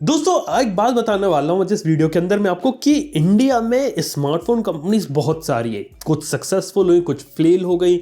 दोस्तों एक बात बताने वाला हूं जिस वीडियो के अंदर मैं आपको कि इंडिया में स्मार्टफोन कंपनीज बहुत सारी है, कुछ सक्सेसफुल हुई, कुछ फेल हो गई।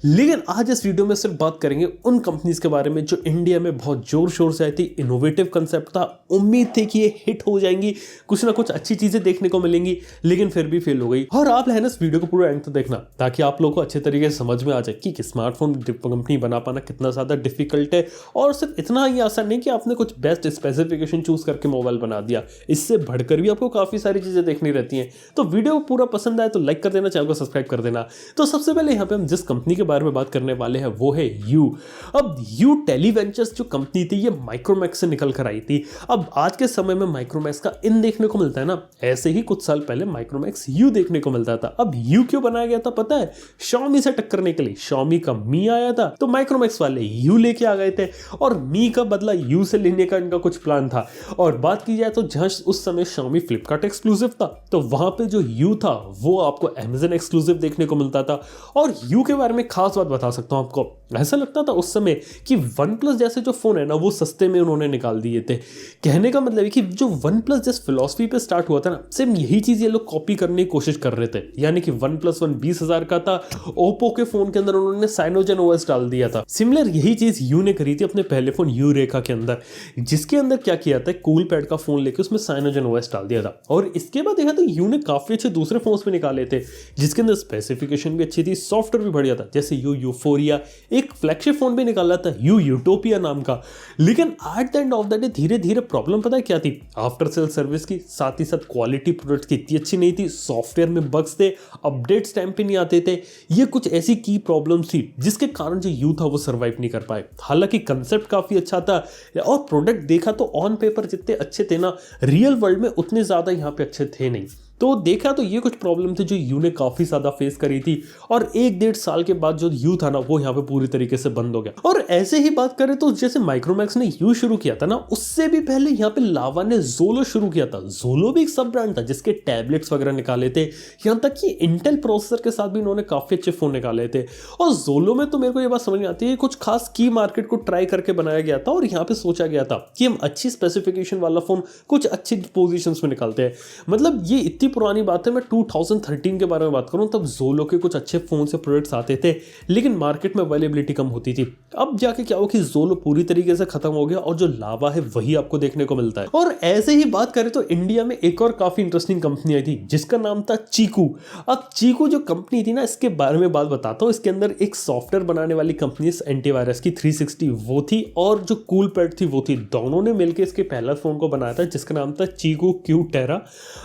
लेकिन आज इस वीडियो में सिर्फ बात करेंगे उन कंपनीज के बारे में जो इंडिया में बहुत जोर शोर से आई थी। इनोवेटिव कंसेप्ट था, उम्मीद थी कि ये हिट हो जाएंगी, कुछ ना कुछ अच्छी चीजें देखने को मिलेंगी, लेकिन फिर भी फेल हो गई। और आप है ना इस वीडियो को पूरा एंड तक देखना ताकि आप लोगों को अच्छे तरीके से समझ में आ जाए कि स्मार्टफोन कंपनी बना पाना कितना ज्यादा डिफिकल्ट है। और सिर्फ इतना ही आसान नहीं कि आपने कुछ बेस्ट स्पेसिफिकेशन चूज करके मोबाइल बना दिया, इससे बढ़कर भी आपको काफी सारी चीजें देखनी रहती हैं। तो वीडियो पूरा पसंद आए तो लाइक कर देना, चैनल को सब्सक्राइब कर देना। तो सबसे पहले यहाँ पे हम जिस कंपनी के बारे में बात करने वाले हैं वो है यू। अब यू टेलीवेंचर्स जो कंपनी थी ये माइक्रोमैक्स से निकल कर आई थी। अब आज के समय में माइक्रोमैक्स का इन देखने को मिलता है ना, ऐसे ही कुछ साल पहले माइक्रोमैक्स यू देखने को मिलता था। अब यू क्यों बनाया गया था पता है? Xiaomi से टक्करने के लिए। Xiaomi का मी आया था तो माइक्रोमैक्स वाले यू लेके आ गए थे और मी का बदला यू से लेने का इनका कुछ प्लान था। और बात की जाए तो जहां उस समय Xiaomi फ्लिपकार्ट एक्सक्लूसिव था तो वहां पे जो यू था वो आपको Amazon एक्सक्लूसिव देखने को मिलता था। और यू के बारे में खास बात बता सकता हूं आपको, ऐसा लगता था उस समय कि वन प्लस जैसे जो फोन है ना वो सस्ते में उन्होंने निकाल दिए थे। कहने का मतलब है कि जो वन प्लस जिस फिलॉसफी पे स्टार्ट हुआ था ना, सेम यही चीज ये लोग कॉपी करने की कोशिश कर रहे थे। यानी कि वन प्लस वन 20,000 का था, ओप्पो के फोन के अंदर उन्होंने साइनोजेन ओएस डाल दिया था। सिमिलर यही चीज यू ने करी थी अपने पहले फोन यू रेखा के अंदर, जिसके अंदर क्या किया था, कूल पैड का फोन लेके उसमें साइनोजेन ओएस डाल दिया था। और इसके बाद देखा तो यू ने काफी अच्छे दूसरे फोन्स भी निकाले थे जिसके अंदर स्पेसिफिकेशन भी अच्छी थी, सॉफ्टवेयर भी बढ़िया था। जैसे यू यूफोरिया, एक फ्लैगशिप फोन भी निकाला था यू यूटोपिया नाम का। लेकिन at the end of the day धीरे धीरे प्रॉब्लम पता है क्या थी? आफ्टर सेल सर्विस की, साथ ही साथ क्वालिटी प्रोडक्ट की इतनी अच्छी नहीं थी, सॉफ्टवेयर में बग्स थे, अपडेट्स टाइम पे नहीं आते थे। ये कुछ ऐसी की प्रॉब्लम्स थी जिसके कारण जो यू था वो सर्वाइव नहीं कर पाए। हालांकि कंसेप्ट काफी अच्छा था और प्रोडक्ट देखा तो ऑन पेपर जितने अच्छे थे ना, रियल वर्ल्ड में उतने ज्यादा यहाँ पे अच्छे थे नहीं। तो देखा तो ये कुछ प्रॉब्लम थी जो यू ने काफी ज्यादा फेस करी थी। और 1-1.5 साल के बाद जो यू था ना वो यहाँ पे पूरी तरीके से बंद हो गया। और ऐसे ही बात करें तो जैसे माइक्रोमैक्स ने यू शुरू किया था ना, उससे भी पहले यहाँ पे लावा ने जोलो शुरू किया था। जोलो भी एक सब ब्रांड था जिसके टैबलेट्स वगैरह निकाले थे, यहाँ तक कि इंटेल प्रोसेसर के साथ भी इन्होंने काफी अच्छे फोन निकाले थे। और जोलो में तो मेरे को ये बात समझ नहीं आती है, कुछ खास की मार्केट को ट्राई करके बनाया गया था और यहाँ पे सोचा गया था कि हम अच्छी स्पेसिफिकेशन वाला फोन कुछ अच्छी पोजिशन में निकालते हैं। मतलब ये इतनी पुरानी बात है, मैं 2013 के बारे में बात करूं तब जोलो के कुछ अच्छे फोन से प्रोडक्ट्स आते थे लेकिन मार्केट में अवेलेबिलिटी कम होती थी। अब जाके क्या हुआ कि जोलो पूरी तरीके से खत्म हो गया और जो लावा है वही आपको देखने को मिलता है। और ऐसे ही बात करें तो इंडिया में एक और काफी इंटरेस्टिंग कंपनी आई थी जिसका नाम था चीकू। अब चीकू जो कंपनी थी ना, इसके बारे में बात बताता हूं। इसके अंदर एक सॉफ्टवेयर बनाने वाली कंपनी एंटीवायरस की 360 वो थी और जो कूल पैड थी वो थी। दोनों ने मिलकर इसके पहला फोन को बनाया था जिसका नाम था चीकू क्यू टेरा।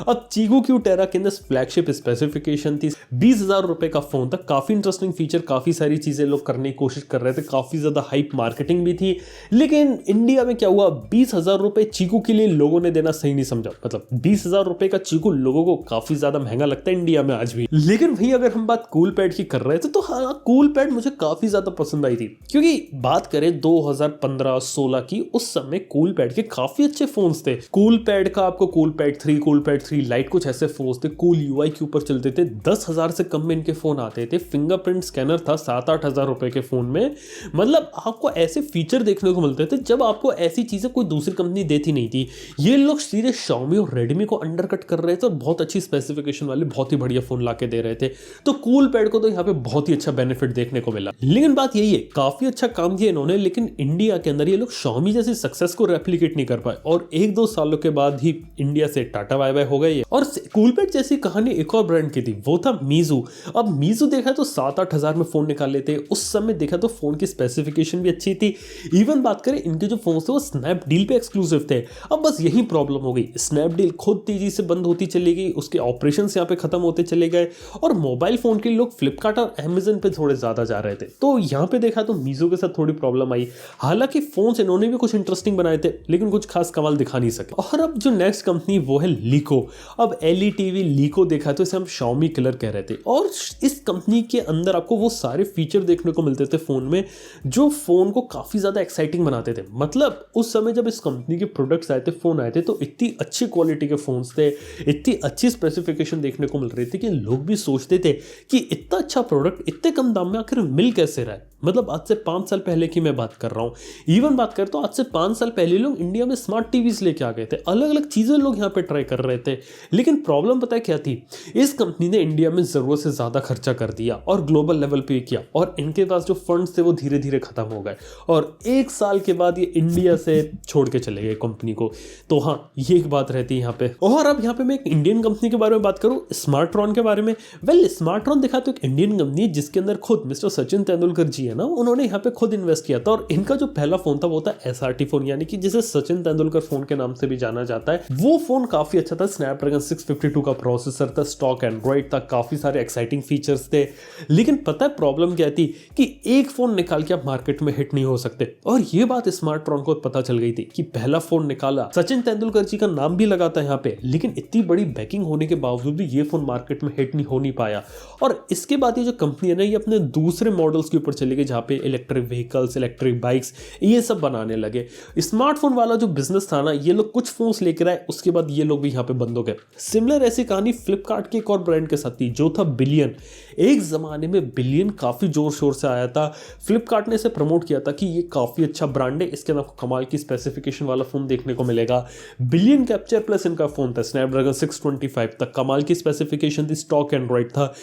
अब चीकू क्यू टेरा के अंदर फ्लैगशिप स्पेसिफिकेशन थी, 20,000 रुपए का फोन था। काफी इंटरेस्टिंग फीचर, काफी सारी चीजें लोग करने की कोशिश कर रहे थे, काफी ज्यादा हाइप मार्केटिंग भी थी। लेकिन इंडिया में क्या हुआ, 20,000 रुपए चीकू के लिए लोगों ने देना सही नहीं समझा। मतलब 20,000 रुपए का चीकू लोगों को काफी ज्यादा महंगा लगता है इंडिया में आज भी। लेकिन भाई अगर हम बात कूल पैड की कर रहे थे तो हाँ, कूल पैड मुझे काफी ज्यादा पसंद आई थी, क्योंकि बात करें 2015-16 की, उस समय कूल पैड के काफी अच्छे फोन्स थे। कूल पैड का आपको cool pad 3, cool pad 3 light, कुछ ऐसे फोन्स थे। कूल यूआई के ऊपर चलते थे, 10,000 से कम में इनके फोन आते थे। फिंगरप्रिंट स्कैनर था 7-8 हजार रुपए के फोन में। मतलब आपको ऐसे फीचर देखने को मिलते थे जब आपको ऐसी चीजें कोई दूसरी कंपनी देती नहीं थी। ये लोग सीधे Xiaomi और Redmi को अंडरकट कर रहे थे और बहुत अच्छी स्पेसिफिकेशन वाले बहुत ही बढ़िया फोन लाके दे रहे थे। तो कूल पैड को तो यहाँ पे बहुत ही अच्छा बेनिफिट देखने को मिला। लेकिन बात यही है, काफी अच्छा काम किया इन्होंने, लेकिन इंडिया के अंदर ये लोग Xiaomi जैसी सक्सेस को रेप्लिकेट नहीं कर पाए और 1-2 सालों के बाद ही इंडिया से टाटा बाय बाय हो गए। और कूल पैड जैसी कहानी एक और ब्रांड की थी, वो था मीजू। अब मीजू देखा तो 7-8 हजार में फोन निकाल लेते। उस समय देखा तो फोन की स्पेसिफिकेशन भी अच्छी थी। इवन बात करें इनके जो फोन थे वो स्नैपडील पे एक्सक्लूसिव थे। अब बस यही प्रॉब्लम हो गई, स्नैपडील खुद तेजी से बंद होती चली गई, उसके ऑपरेशन यहाँ पे खत्म होते चले गए और मोबाइल फोन के लोग फ्लिपकार्ट और अमेजन पे थोड़े ज्यादा जा रहे थे। तो यहाँ पे देखा तो मीजू के साथ थोड़ी प्रॉब्लम आई। हालांकि फोन इन्होंने भी कुछ इंटरेस्टिंग बनाए थे लेकिन कुछ खास कमाल दिखा नहीं सके। और अब जो नेक्स्ट कंपनी वो है लीको। अब एली टीवी लीको देखा तो इसे हम Xiaomi किलर कह रहे थे। और इस कंपनी के अंदर आपको वो सारे फीचर देखने को मिलते थे फ़ोन में जो फ़ोन को काफ़ी ज़्यादा एक्साइटिंग बनाते थे। मतलब उस समय जब इस कंपनी के प्रोडक्ट्स आए थे, फ़ोन आए थे, तो इतनी अच्छी क्वालिटी के फ़ोन्स थे, इतनी अच्छी स्पेसिफिकेशन देखने को मिल रही थी कि लोग भी सोचते थे कि इतना अच्छा प्रोडक्ट इतने कम दाम में आखिर मिल कैसे रहा है। मतलब आज से 5 साल पहले की मैं बात कर रहा हूँ। इवन बात कर तो आज से 5 साल पहले लोग इंडिया में स्मार्ट टीवीज लेके आ गए थे, अलग अलग चीज़ें लोग यहाँ पे ट्राई कर रहे थे। लेकिन प्रॉब्लम पता है क्या थी? इस कंपनी ने इंडिया में ज़रूरत से ज़्यादा खर्चा कर दिया और ग्लोबल लेवल पे किया, और इनके पास जो फंड्स थे वो धीरे धीरे खत्म हो गए, और 1 साल के बाद ये इंडिया से छोड़ के चले गए कंपनी को। तो हाँ, ये एक बात रहती है यहाँ पे। और अब यहाँ पे मैं एक इंडियन कंपनी के बारे में बात करूँ, स्मार्टट्रॉन के बारे में। वेल, स्मार्टट्रॉन देखा तो एक इंडियन कंपनी है जिसके अंदर खुद मिस्टर सचिन तेंदुलकर जी है ना, उन्होंने यहाँ पे खुद इन्वेस्ट किया था। और इनका जो पहला फोन था वो था SRT फोन, यानी कि जिसे सचिन तेंदुलकर फोन के नाम से भी जाना जाता है। वो फोन काफी अच्छा था, स्नैपड्रैगन 652 का प्रोसेसर था, स्टॉक एंड्रॉइड था, काफी सारे एक्साइटिंग फीचर्स थे। लेकिन पता है प्रॉब्लम क्या थी? कि एक फोन निकाल के आप मार्केट में हिट नहीं हो सकते। और ये बात स्मार्टट्रॉन को पता चल गई थी कि पहला फोन निकाला, सचिन तेंदुलकर जी का नाम भी लगा था यहाँ पे, लेकिन इतनी बड़ी बैकिंग होने के बावजूद भी ये फोन मार्केट में हिट नहीं हो नहीं पाया। और इसके बाद ये जो कंपनी है ना, ये अपने दूसरे मॉडल्स के ऊपर चली गई, जहाँ पे इलेक्ट्रिक व्हीकल्स, इलेक्ट्रिक बाइक्स, ये सब बनाने लगे। स्मार्टफोन वाला जो बिजनेस था ना, ये लोग कुछ फोन्स लेकर आए, उसके बाद ये लोग भी यहाँ पे बंद हो गए। सिमिलर ऐसी कहानी फ्लिपकार्ट के एक और ब्रांड के साथ थी जो था बिलियन। एक जमाने में बिलियन काफी जोर शोर से आया था, फ्लिपकार्ट ने इसे प्रमोट किया था कि ये काफी अच्छा ब्रांड है, इसके अंदर कमाल की स्पेसिफिकेशन वाला फोन देखने को मिलेगा। बिलियन कैप्चर प्लस इनका फोन था, स्नैपड्रैगन 625 तक कमाल की स्पेसिफिकेशन थी, स्टॉक एंड्रॉइड था,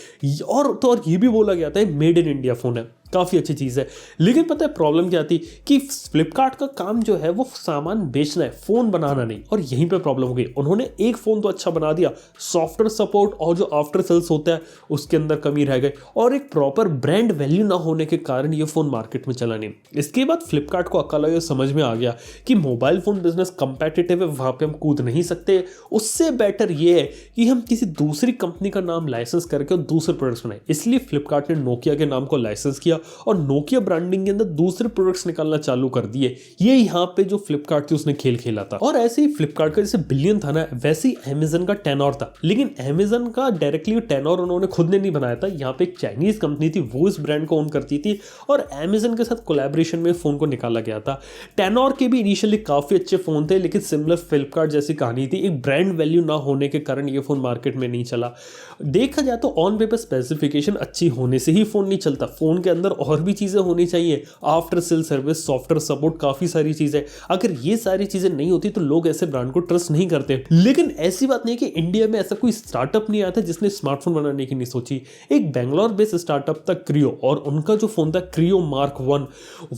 और ये भी बोला गया था मेड इन इंडिया फोन है, काफ़ी अच्छी चीज़ है। लेकिन पता है प्रॉब्लम क्या थी? कि फ्लिपकार्ट का काम जो है वो सामान बेचना है, फ़ोन बनाना नहीं। और यहीं पे प्रॉब्लम हो गई। उन्होंने एक फ़ोन तो अच्छा बना दिया, सॉफ्टवेयर सपोर्ट और जो आफ्टर सेल्स होता है उसके अंदर कमी रह गई, और एक प्रॉपर ब्रांड वैल्यू ना होने के कारण ये फ़ोन मार्केट में चला नहीं। इसके बाद फ्लिपकार्ट को अकल आया, समझ में आ गया कि मोबाइल फ़ोन बिजनेस कंपेटिटिव है, वहाँ पर हम कूद नहीं सकते। उससे बेटर ये है कि हम किसी दूसरी कंपनी का नाम लाइसेंस करके और दूसरे प्रोडक्ट्स बनाए। इसलिए फ्लिपकार्ट ने नोकिया के नाम को लाइसेंस किया और नोकिया ब्रांडिंग के अंदर दूसरे प्रोडक्ट्स निकालना चालू कर दिए। ये यहाँ पे जो फ्लिपकार्ट थी उसने खेल खेला था। और ऐसे ही फ्लिपकार्ट का जैसे बिलियन था ना, वैसे ही अमेजन का टेनोर था। लेकिन अमेजन का डायरेक्टली टेनोर उन्होंने खुद ने नहीं बनाया था, यहाँ पे एक चाइनीज कंपनी थी वो इस ब्रांड को ओन करती थी, और अमेजन के साथ कोलैबोरेशन में फोन को निकाला गया था। टेनोर के भी इनिशियली काफी अच्छे फोन थे, लेकिन सिमिलर फ्लिपकार्ट जैसी कहानी थी, एक ब्रांड वैल्यू ना होने के कारण ये फोन मार्केट में नहीं चला। देखा जाए तो ऑन पेपर स्पेसिफिकेशन अच्छी होने से ही फोन नहीं चलता, फोन के अंदर और भी चीजें होनी चाहिए, after sale service, software support, काफी सारी चीजें। अगर ये सारी चीजें नहीं होती तो लोग ऐसे ब्रांड को ट्रस्ट नहीं करते। लेकिन ऐसी बात नहीं कि इंडिया में ऐसा कोई स्टार्टअप नहीं आया था जिसने स्मार्टफोन बनाने की नहीं सोची। एक बेंगलोर बेस्ड स्टार्टअप था क्रियो, और उनका जो फोन था क्रियो मार्क 1,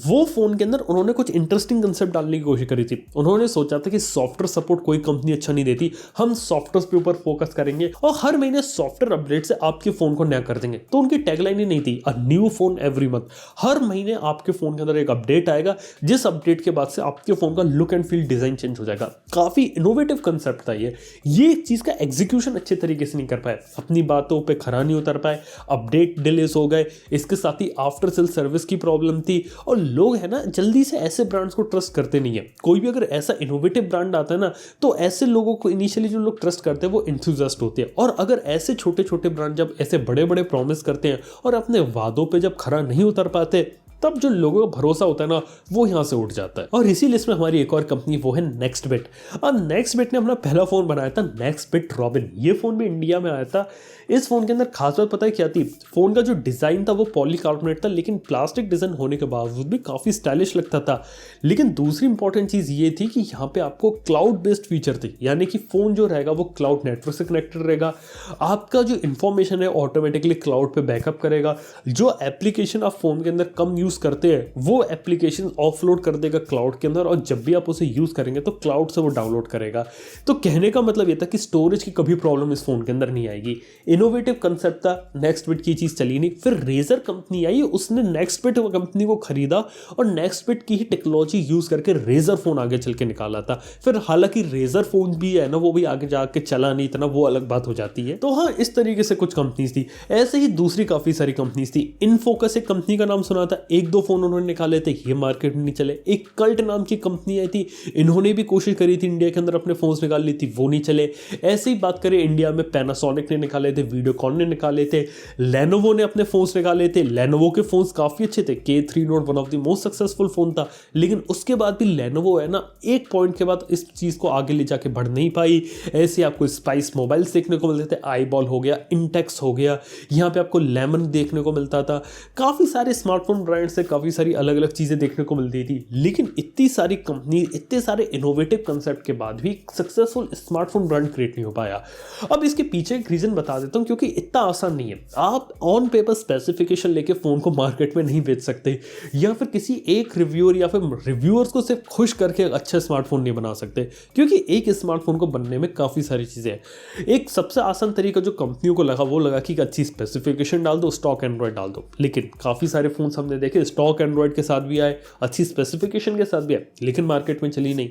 वो फोन के अंदर उन्होंने कुछ इंटरेस्टिंग कंसेप्ट डालने की कोशिश करी थी। उन्होंने सोचा था कि सॉफ्टवेयर सपोर्ट कोई कंपनी अच्छा नहीं देती, हम सॉफ्टवेयर के ऊपर फोकस करेंगे और हर महीने सॉफ्टवेयर अपडेट से आपके फोन को नया कर देंगे। तो उनकी टैगलाइन ही नहीं थी a new phone every month, हर महीने आपके फोन के अंदर एक अपडेट आएगा, जिस अपडेट के बाद से आपके फोन का look and feel, design change हो जाएगा। काफी इनोवेटिव कंसेप्ट था ये चीज का एग्जीक्यूशन अच्छे तरीके से नहीं कर पाए, अपनी बातों पे खरा नहीं उतर पाए, अपडेट डिलेस हो गए, इसके साथ ही आफ्टर सेल सर्विस की प्रॉब्लम थी, और लोग है ना जल्दी से ऐसे ब्रांड्स को ट्रस्ट करते नहीं है। कोई भी अगर ऐसा इनोवेटिव ब्रांड आता है ना, तो ऐसे लोगों को इनिशियली जो लोग ट्रस्ट करते हैं वो एंथुसियास्ट होते हैं। और अगर ऐसे छोटे छोटे ब्रांड जब ऐसे बड़े बड़े प्रॉमिस करते हैं और अपने वादों पे जब खरा नहीं उतर पाते, तब जो लोगों का भरोसा होता है ना, वो यहाँ से उठ जाता है। और इसी लिस्ट में हमारी एक और कंपनी वो है नेक्स्टबिट। और नेक्स्टबिट ने अपना पहला फोन बनाया था नेक्स्टबिट रॉबिन। ये फोन भी इंडिया में आया था। इस फोन के अंदर खास बात पता है क्या थी? फोन का जो डिजाइन था वो पॉलीकार्बोनेट था, लेकिन प्लास्टिक डिजाइन होने के बावजूद भी काफी स्टाइलिश लगता था। लेकिन दूसरी इंपॉर्टेंट चीज ये थी कि यहाँ पे आपको क्लाउड बेस्ड फीचर थे, यानी कि फोन जो रहेगा वो क्लाउड नेटवर्क से कनेक्टेड रहेगा, आपका जो इंफॉर्मेशन है ऑटोमेटिकली क्लाउड पे बैकअप करेगा, जो एप्लीकेशन आप फोन के अंदर कम यूज करते हैं वो एप्लीकेशन ऑफलोड कर देगा क्लाउड के अंदर, और जब भी आप उसे यूज करेंगे तो क्लाउड से वो डाउनलोड करेगा। तो कहने का मतलब ये था कि स्टोरेज की कभी प्रॉब्लम इस फोन के अंदर नहीं आएगी। इनोवेटिव कंसेप्ट था, नेक्स्टबिट की चीज चली नहीं। फिर रेजर कंपनी आई, उसने नेक्स्टबिट कंपनी को खरीदा और नेक्स्टबिट की ही टेक्नोलॉजी यूज करके रेजर फोन आगे चल के निकाला था। फिर हालांकि रेजर फोन भी है ना, वो भी आगे जाके चला नहीं इतना, वो अलग बात हो जाती है। तो हाँ, इस तरीके से कुछ कंपनीज थी। ऐसे ही दूसरी काफी सारी कंपनीज थी। इनफोकस एक कंपनी का नाम सुना था, एक दो फोन उन्होंने निकाले थे, ये मार्केट में नहीं चले। एक कल्ट नाम की कंपनी आई थी, इन्होंने भी कोशिश करी थी इंडिया के अंदर अपने फोन्स निकाल ली थी, वो नहीं चले। ऐसे ही बात करें इंडिया में पैनासोनिक ने निकाले थे, वीडियोकॉन ने निकाले थे, लेनोवो ने अपने फोन्स निकाले थे। लेनोवो के फोन्स काफी अच्छे थे, K3 Note one of the most successful phone था, लेकिन उसके बाद भी लेनोवो है ना एक पॉइंट के बाद इस चीज को आगे ले जाके बढ़ नहीं पाई। ऐसे आपको स्पाइस मोबाइल्स देखने को मिलते थे, आईबॉल हो गया, इंटेक्स हो गया, यहाँ पे आपको लेमन देखने को मिलता था, काफी सारे स्मार्टफोन ब्रांड से काफी सारी अलग अलग चीजें देखने को मिलती थी। लेकिन इतनी सारी कंपनी, इतने सारे इनोवेटिव कंसेप्ट के बाद भी सक्सेसफुल स्मार्टफोन ब्रांड क्रिएट नहीं हो पाया। अब इसके पीछे एक रीजन बता देता हूं, क्योंकि इतना आसान नहीं है। आप ऑन पेपर स्पेसिफिकेशन लेके फोन को मार्केट में नहीं बेच सकते, या फिर किसी एक रिव्यूअर या फिर रिव्यूअर्स को सिर्फ खुश करके अच्छा स्मार्टफोन नहीं बना सकते, क्योंकि एक स्मार्टफोन को बनने में काफी सारी चीजें हैं। एक सबसे आसान तरीका जो कंपनियों को लगा वो लगा कि अच्छी स्पेसिफिकेशन डाल दो, स्टॉक एंड्रॉइड डाल दो। लेकिन काफी सारे फोन हमने देखे स्टॉक एंड्रॉइड के साथ भी आए, अच्छी स्पेसिफिकेशन के साथ भी आए, लेकिन मार्केट में चली नहीं।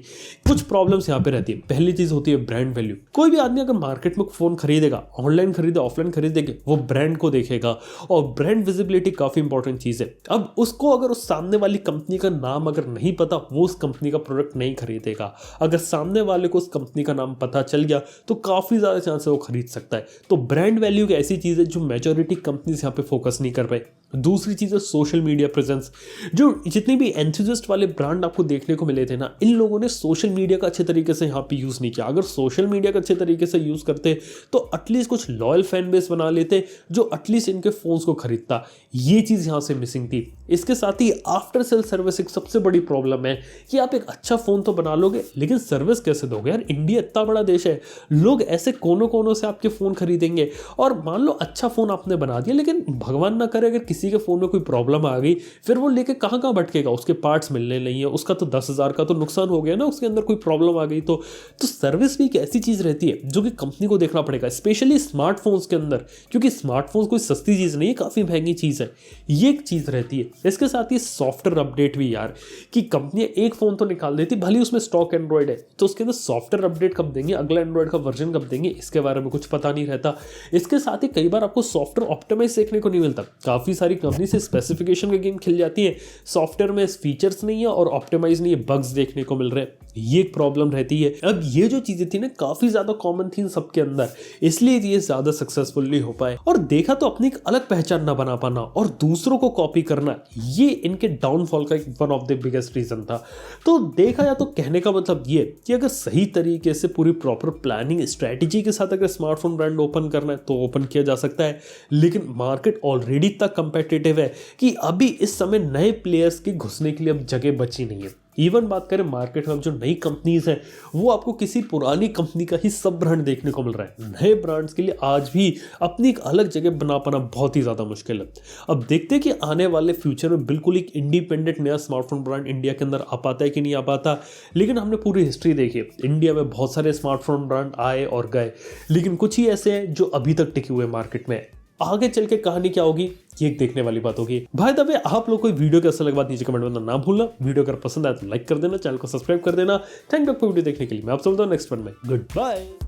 कुछ प्रॉब्लम्स यहाँ पे रहती है। पहली चीज होती है ब्रांड वैल्यू। कोई भी आदमी अगर मार्केट में फोन खरीदेगा, ऑनलाइन खरीदे ऑफलाइन खरीदेगा, वो ब्रांड को देखेगा, और ब्रांड विजिबिलिटी काफी इंपॉर्टेंट चीज है। अब उसको अगर उस सामने वाली कंपनी का नाम अगर नहीं पता, वो उस कंपनी का प्रोडक्ट नहीं खरीदेगा। अगर सामने वाले को उस कंपनी का नाम पता चल गया तो काफी ज्यादा चांस है वो खरीद सकता है। तो ब्रांड वैल्यू एक ऐसी चीज है जो मेजॉरिटी कंपनीज यहाँ पे फोकस नहीं कर पाए। दूसरी चीज है सोशल मीडिया प्रेजेंस। जो जितने भी एंथुसिस्ट वाले ब्रांड आपको देखने को मिले थे ना, इन लोगों ने सोशल मीडिया का अच्छे तरीके से यहाँ पे यूज नहीं किया। अगर सोशल मीडिया का अच्छे तरीके से यूज करते तो एटलीस्ट कुछ लॉयल फैन बेस बना लेते जो एटलीस्ट इनके फोन्स को खरीदता। ये चीज यहाँ से मिसिंग थी। इसके साथ ही आफ्टर सेल सर्विस एक सबसे बड़ी प्रॉब्लम है कि आप एक अच्छा फोन तो बना लोगे, लेकिन सर्विस कैसे दोगे यार? इंडिया इतना बड़ा देश है, लोग ऐसे कोनों कोनों से आपके फोन खरीदेंगे। और मान लो अच्छा फोन आपने बना दिया, लेकिन भगवान ना करे अगर किसी के फोन में कोई प्रॉब्लम आ गई, फिर वो लेके कहाँ कहाँ भटकेगा? उसके पार्ट्स मिलने नहीं है, उसका तो 10,000 का तो नुकसान हो गया ना, उसके अंदर कोई प्रॉब्लम आ गई तो सर्विस भी एक ऐसी चीज रहती है जो कि कंपनी को देखना पड़ेगा, स्पेशली स्मार्टफोन्स के अंदर, क्योंकि स्मार्टफोन्स कोई सस्ती चीज नहीं है, काफी महंगी चीज है। ये एक चीज रहती है। इसके साथ ही सॉफ्टवेयर अपडेट भी यार, कि कंपनी एक फोन तो निकाल देती, भले उसमें स्टॉक एंड्रॉइड है, तो उसके अंदर सॉफ्टवेयर अपडेट कब देंगे, अगला एंड्रॉइड का वर्जन कब देंगे, इसके बारे में कुछ पता नहीं रहता। इसके साथ ही कई बार आपको सॉफ्टवेयर ऑप्टिमाइज देखने को नहीं मिलता। काफी सारी कंपनी से स्पेसिफिकेशन के गेम खेल जाती है, सॉफ्टवेयर में फीचर्स नहीं है और ऑप्टिमाइज नहीं है, बग्स देखने को मिल रहे हैं। ये एक प्रॉब्लम रहती है। अब ये जो चीजें थी ना काफी ज्यादा कॉमन थी सबके अंदर, इसलिए ये ज्यादा सक्सेसफुल नहीं हो पाए। और देखा तो अपनी एक अलग पहचान ना बना पाना और दूसरों को कॉपी करना, ये इनके डाउनफॉल का one of the biggest reason था। तो देखा या तो कहने का मतलब ये कि अगर सही तरीके से पूरी प्रॉपर प्लानिंग स्ट्रेटेजी के साथ अगर स्मार्टफोन ब्रांड ओपन करना है तो ओपन किया जा सकता है, लेकिन मार्केट ऑलरेडी इतना कंपेटिटिव है कि अभी इस समय नए प्लेयर्स के घुसने के लिए अब जगह बची नहीं है। इवन बात करें मार्केट में जो नई कंपनीज हैं, वो आपको किसी पुरानी कंपनी का ही सब ब्रांड देखने को मिल रहा है। नए ब्रांड्स के लिए आज भी अपनी एक अलग जगह बना पाना बहुत ही ज़्यादा मुश्किल है। अब देखते हैं कि आने वाले फ्यूचर में बिल्कुल एक इंडिपेंडेंट नया स्मार्टफोन ब्रांड इंडिया के अंदर आ पाता है कि नहीं आ पाता। लेकिन हमने पूरी हिस्ट्री देखी, इंडिया में बहुत सारे स्मार्टफोन ब्रांड आए और गए, लेकिन कुछ ही ऐसे हैं जो अभी तक टिके हुए मार्केट में। आगे चल के कहानी क्या होगी ये देखने वाली बात होगी। भाई दबे आप लोग को वीडियो कैसा लगा बात नीचे कमेंट में ना भूलना। वीडियो अगर पसंद आए तो लाइक कर देना, चैनल को सब्सक्राइब कर देना। थैंक यू आपको वीडियो देखने के लिए। मैं आप समझता हूँ नेक्स्ट वन में। Good bye.